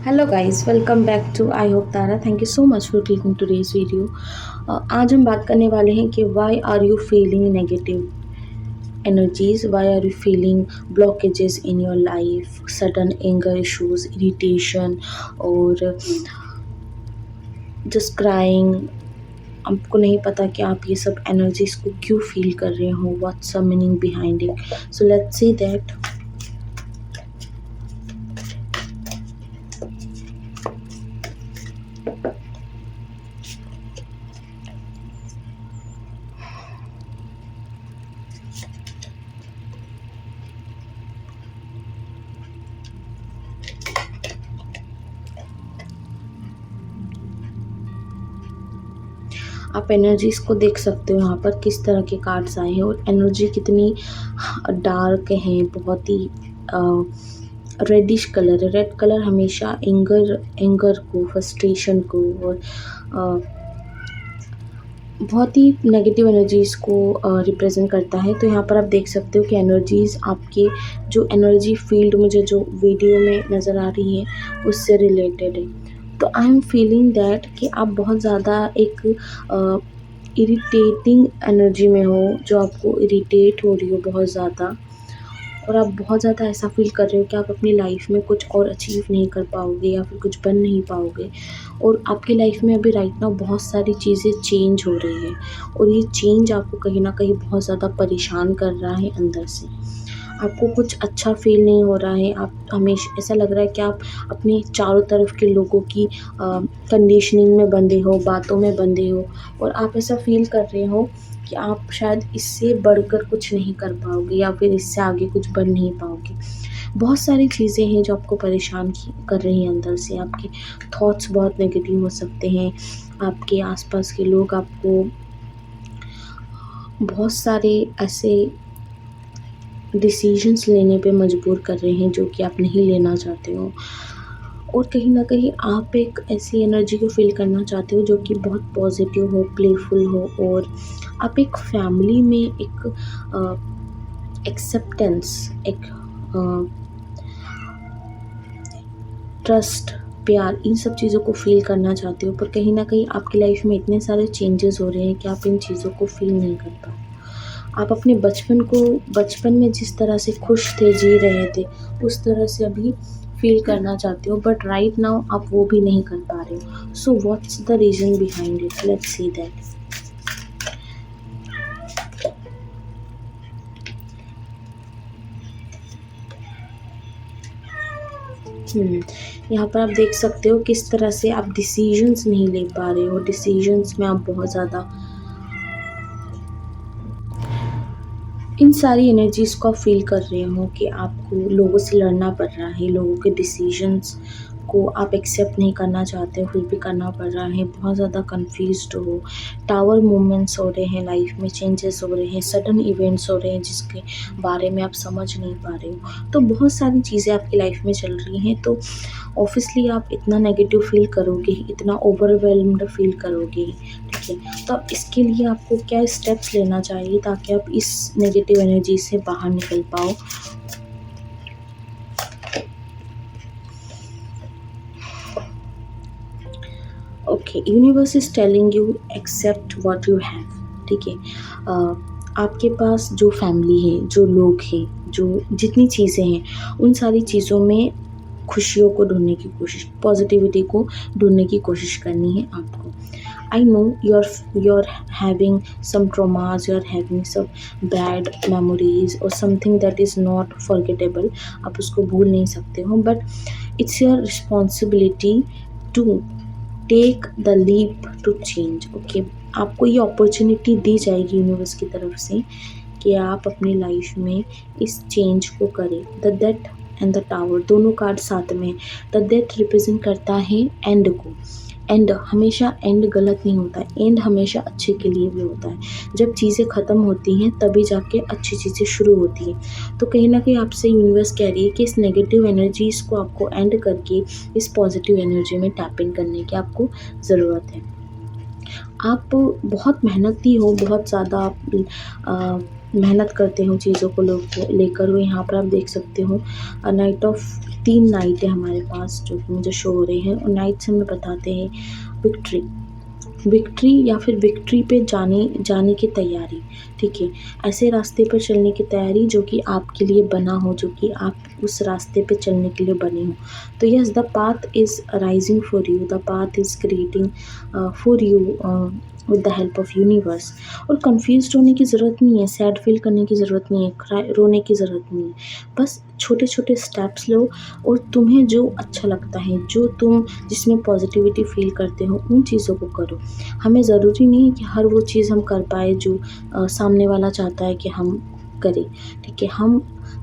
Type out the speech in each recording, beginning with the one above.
Hello guys, welcome back to I hope Tara. Thank you so much for clicking today's video. आज हम बात करने वाले हैं कि why are you feeling negative energies, why are you feeling blockages in your life, sudden anger issues, irritation और just crying. आपको नहीं पता कि आप ये सब एनर्जीज को क्यों फील कर रहे हो, what's the meaning behind it. So let's see that. आप एनर्जीज को देख सकते हो यहाँ पर किस तरह के कार्ड्स आए हैं और एनर्जी कितनी डार्क है, बहुत ही रेडिश कलर है। रेड कलर हमेशा एंगर को, फ्रस्ट्रेशन को और बहुत ही नेगेटिव एनर्जीज़ को रिप्रेजेंट करता है। तो यहाँ पर आप देख सकते हो कि एनर्जीज़ आपके जो एनर्जी फील्ड मुझे जो वीडियो में नज़र आ रही है उससे रिलेटेड है। तो आई एम फीलिंग दैट कि आप बहुत ज़्यादा एक इरिटेटिंग एनर्जी में हो, जो आपको इरिटेट हो रही हो बहुत ज़्यादा, और आप बहुत ज़्यादा ऐसा फ़ील कर रहे हो कि आप अपनी लाइफ में कुछ और अचीव नहीं कर पाओगे या फिर कुछ बन नहीं पाओगे। और आपकी लाइफ में अभी राइट नाउ बहुत सारी चीज़ें चेंज हो रही हैं और ये चेंज आपको कहीं ना कहीं बहुत ज़्यादा परेशान कर रहा है अंदर से। आपको कुछ अच्छा फ़ील नहीं हो रहा है। आप हमेशा ऐसा लग रहा है कि आप अपने चारों तरफ के लोगों की कंडीशनिंग में बंधे हो, बातों में बंधे हो, और आप ऐसा फ़ील कर रहे हो कि आप शायद इससे बढ़कर कुछ नहीं कर पाओगे या फिर इससे आगे कुछ बन नहीं पाओगे। बहुत सारी चीज़ें हैं जो आपको परेशान कर रही हैं अंदर से। आपके थॉट्स बहुत नेगेटिव हो सकते हैं। आपके आसपास के लोग आपको बहुत सारे ऐसे डिसीजंस लेने पे मजबूर कर रहे हैं जो कि आप नहीं लेना चाहते हो। और कहीं न कहीं आप एक ऐसी एनर्जी को फ़ील करना चाहते हो जो कि बहुत पॉज़िटिव हो, प्लेफुल हो, और आप एक फैमिली में एक एक्सेप्टेंस, एक ट्रस्ट, प्यार, इन सब चीज़ों को फ़ील करना चाहते हो। पर कहीं न कहीं आपकी लाइफ में इतने सारे चेंजेस हो रहे हैं कि आप इन चीज़ों को फ़ील नहीं कर पा रहे हो। आप अपने बचपन में जिस तरह से खुश थे, जी रहे थे, उस तरह से अभी फ़ील करना चाहते हो, बट राइट नाउ आप वो भी नहीं कर पा रहे हो। So what's the reason behind it? Let's see that. यहाँ पर आप देख सकते हो किस तरह से आप डिसीजंस नहीं ले पा रहे हो। डिसीजंस में आप बहुत ज़्यादा इन सारी एनर्जीज़ को आप फ़ील कर रहे हो कि आपको लोगों से लड़ना पड़ रहा है, लोगों के डिसीजंस को आप एक्सेप्ट नहीं करना चाहते हो, फिर भी करना पड़ रहा है। बहुत ज़्यादा कन्फ्यूज़्ड हो, टावर मूवमेंट्स हो रहे हैं, लाइफ में चेंजेस हो रहे हैं, सडन इवेंट्स हो रहे हैं जिसके बारे में आप समझ नहीं पा रहे हो। तो बहुत सारी चीज़ें आपकी लाइफ में चल रही हैं, तो ऑब्वियसली आप इतना नेगेटिव फ़ील करोगे, इतना ओवरवेल्म्ड फ़ील करोगे, ठीक है। तो अब इसके लिए आपको क्या स्टेप्स लेना चाहिए ताकि आप इस नेगेटिव एनर्जी से बाहर निकल पाओ? Okay, universe is telling you accept what you have, ठीक है। आपके पास जो फैमिली है, जो लोग हैं, जो जितनी चीज़ें हैं, उन सारी चीज़ों में खुशियों को ढूँढने की कोशिश, पॉजिटिविटी को ढूँढने की कोशिश करनी है आपको। I know you're having some traumas, you're having some bad memories or something that is not forgettable. आप उसको भूल नहीं सकते हो, but it's your responsibility to take the leap to change. Okay, आपको ये अपॉर्चुनिटी दी जाएगी यूनिवर्स की तरफ से कि आप अपनी लाइफ में इस चेंज को करें। The death and the tower दोनों कार्ड साथ में। द डेथ रिप्रेजेंट करता है एंड को। एंड हमेशा एंड गलत नहीं होता है, एंड हमेशा अच्छे के लिए भी होता है। जब चीज़ें ख़त्म होती हैं तभी जाके अच्छी चीज़ें शुरू होती हैं। तो कहीं ना कहीं आपसे यूनिवर्स कह रही है कि इस नेगेटिव एनर्जीज़ को आपको एंड करके इस पॉजिटिव एनर्जी में टैप इन करने की आपको ज़रूरत है। आप बहुत मेहनती हो, बहुत ज़्यादा आप मेहनत करते हो चीज़ों को लेकर हो। यहाँ पर आप देख सकते हो नाइट ऑफ 3 नाइट है हमारे पास जो कि मुझे शो हो रहे हैं, और नाइट्स हमें बताते हैं विक्ट्री, विक्ट्री या फिर विक्ट्री पे जाने की तैयारी, ठीक है। ऐसे रास्ते पर चलने की तैयारी जो कि आपके लिए बना हो, जो कि आप उस रास्ते पे चलने के लिए बने हो। तो yes, the path is rising for you, the path is creating for you with the help of universe. और कन्फ्यूज़्ड होने की ज़रूरत नहीं है, सैड फील करने की ज़रूरत नहीं है, रोने की ज़रूरत नहीं है। बस छोटे-छोटे स्टेप्स लो और तुम्हें जो अच्छा लगता है, जो तुम जिसमें पॉजिटिविटी फ़ील करते हो, उन चीज़ों को करो। हमें ज़रूरी नहीं है कि हर वो चीज़ हम कर पाए जो सामने वाला चाहता है कि हम करें, ठीक है।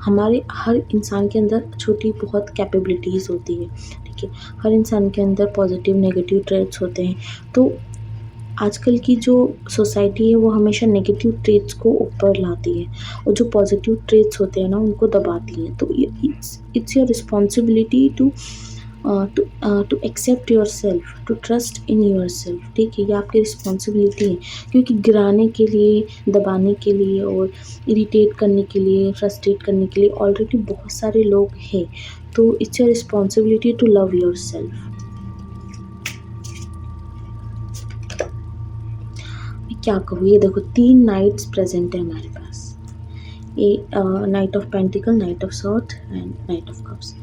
हमारे हर इंसान के अंदर छोटी बहुत कैपेबिलिटीज़ होती है, ठीक है। हर इंसान के अंदर पॉजिटिव नेगेटिव ट्रेट्स होते हैं। तो आजकल की जो सोसाइटी है वो हमेशा नेगेटिव ट्रेट्स को ऊपर लाती है, और जो पॉजिटिव ट्रेट्स होते हैं ना उनको दबाती है। तो it's your responsibility to accept yourself, to trust in yourself, ठीक है। ये आपकी रिस्पॉन्सिबिलिटी है, क्योंकि गिराने के लिए, दबाने के लिए और इरिटेट करने के लिए, फ्रस्ट्रेट करने के लिए ऑलरेडी बहुत सारे लोग हैं। तो it's your responsibility to love yourself. क्या कहूँ, ये देखो 3 नाइट्स प्रेजेंट है हमारे पास, ये night of pentacle, night of sword and night of cups.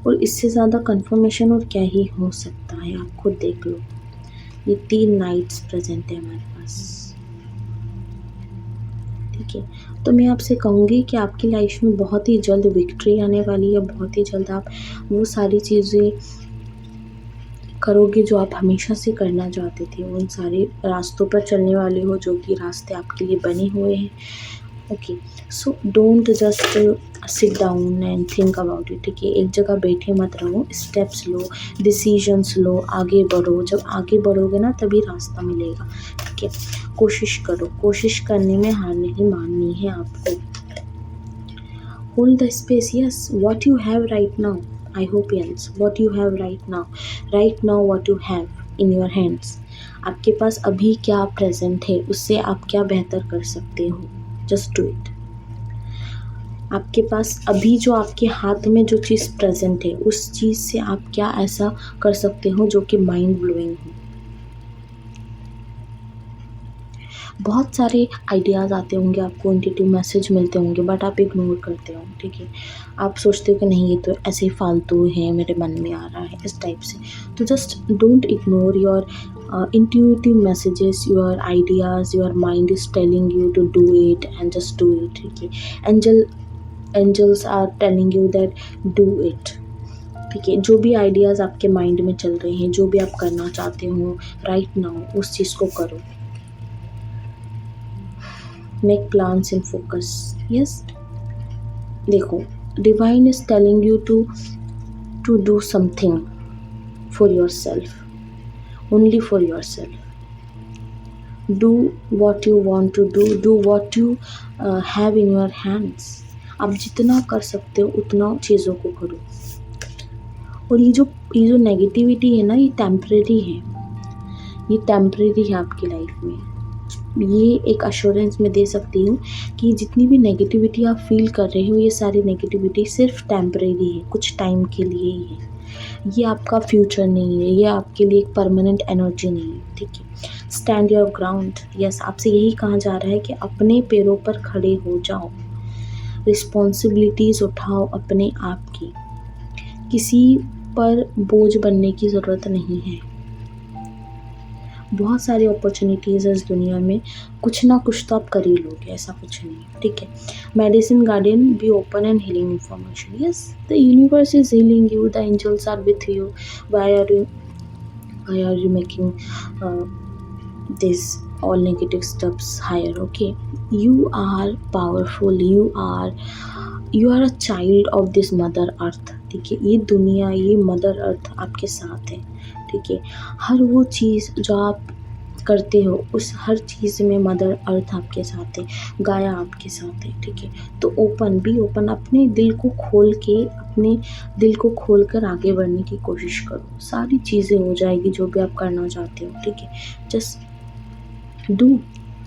और इससे ज़्यादा कंफर्मेशन और क्या ही हो सकता है, आप खुद देख लो। ये 3 नाइट्स प्रेजेंट है हमारे पास, ठीक है। तो मैं आपसे कहूँगी कि आपकी लाइफ में बहुत ही जल्द विक्ट्री आने वाली है, बहुत ही जल्द आप वो सारी चीज़ें करोगे जो आप हमेशा से करना चाहते थे, उन सारे रास्तों पर चलने वाले हो जो कि रास्ते आपके लिए बने हुए हैं। Okay, so don't just sit down and think about it, ठीक है। एक जगह बैठे मत रहो, स्टेप्स लो, डिसीजंस लो, आगे बढ़ो। जब आगे बढ़ोगे ना तभी रास्ता मिलेगा, ठीक है। कोशिश करो, कोशिश करने में हार नहीं माननी है आपको। Hold the space, yes, what you have right now, I hope else what you have right now what you have in your hands, आपके पास अभी क्या प्रेजेंट है, उससे आप क्या बेहतर कर सकते हो, जस्ट डू इट। आपके पास अभी जो आपके हाथ में जो चीज़ प्रेजेंट है, उस चीज़ से आप क्या ऐसा कर सकते हो जो कि माइंड ब्लोइंग हो। बहुत सारे आइडियाज़ आते होंगे आपको, इंट्यूटिव मैसेज मिलते होंगे, बट आप इग्नोर करते हो, ठीक है। आप सोचते हो कि नहीं ये तो ऐसे ही फालतू है, मेरे मन में आ रहा है, इस टाइप से। तो just don't ignore your intuitive messages, your ideas, your mind is telling you to do it and just do it, ठीक है। Angels are telling you that do it, ठीक है। जो भी आइडियाज़ आपके माइंड में चल रहे हैं, जो भी आप करना चाहते हो राइट नाउ, उस चीज़ को करो। Make plans and focus, yes. देखो, divine is telling you to do something for yourself, only for yourself. Do what you want to do what you have in your hands. आप जितना कर सकते हो उतना चीज़ों को करो। और ये जो नेगेटिविटी है ना, ये टेम्परेरी है, ये टेम्परेरी है आपकी लाइफ में। ये एक अश्योरेंस मैं दे सकती हूँ कि जितनी भी नेगेटिविटी आप फील कर रहे हो, ये सारी नेगेटिविटी सिर्फ टेम्परेरी है, कुछ टाइम के लिए ही है। ये आपका फ्यूचर नहीं है, ये आपके लिए एक परमानेंट एनर्जी नहीं है, ठीक है। स्टैंड योर ग्राउंड, यस, आपसे यही कहा जा रहा है कि अपने पैरों पर खड़े हो जाओ, रिस्पॉन्सिबिलिटीज़ उठाओ अपने आप की, किसी पर बोझ बनने की ज़रूरत नहीं है। बहुत सारी अपॉर्चुनिटीज़ है इस दुनिया में, कुछ ना कुछ तो आप कर ही लोगे, ऐसा कुछ नहीं, ठीक है। Medicine garden be open and healing information, yes, the universe is healing you, the angels are with you. Why are you making this all negative steps higher, okay? You are powerful, you are a child of this mother earth, ठीक है। ये दुनिया, ये mother earth आपके साथ है, ठीक है। हर वो चीज़ जो आप करते हो, उस हर चीज़ में मदर अर्थ आपके साथ है, गाया आपके साथ है, ठीक है। तो बी ओपन, अपने दिल को खोल कर आगे बढ़ने की कोशिश करो। सारी चीज़ें हो जाएगी जो भी आप करना चाहते हो, ठीक है। जस्ट डू,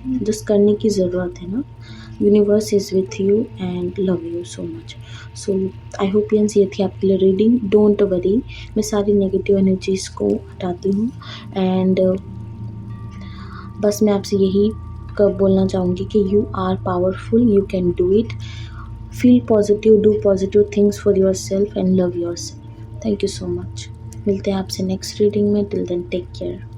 जस्ट करने की ज़रूरत है ना। Universe is with you and love you so much. So I hope Jens ये थी आपके लिए रीडिंग। डोंट वरी, मैं सारी नेगेटिव एनर्जीज़ को हटाती हूँ एंड बस मैं आपसे यही बोलना चाहूँगी कि you are powerful, you can do it. Feel positive, do positive things for yourself and love yourself. Thank you so much. मिलते हैं आपसे नेक्स्ट रीडिंग में। Till then take care.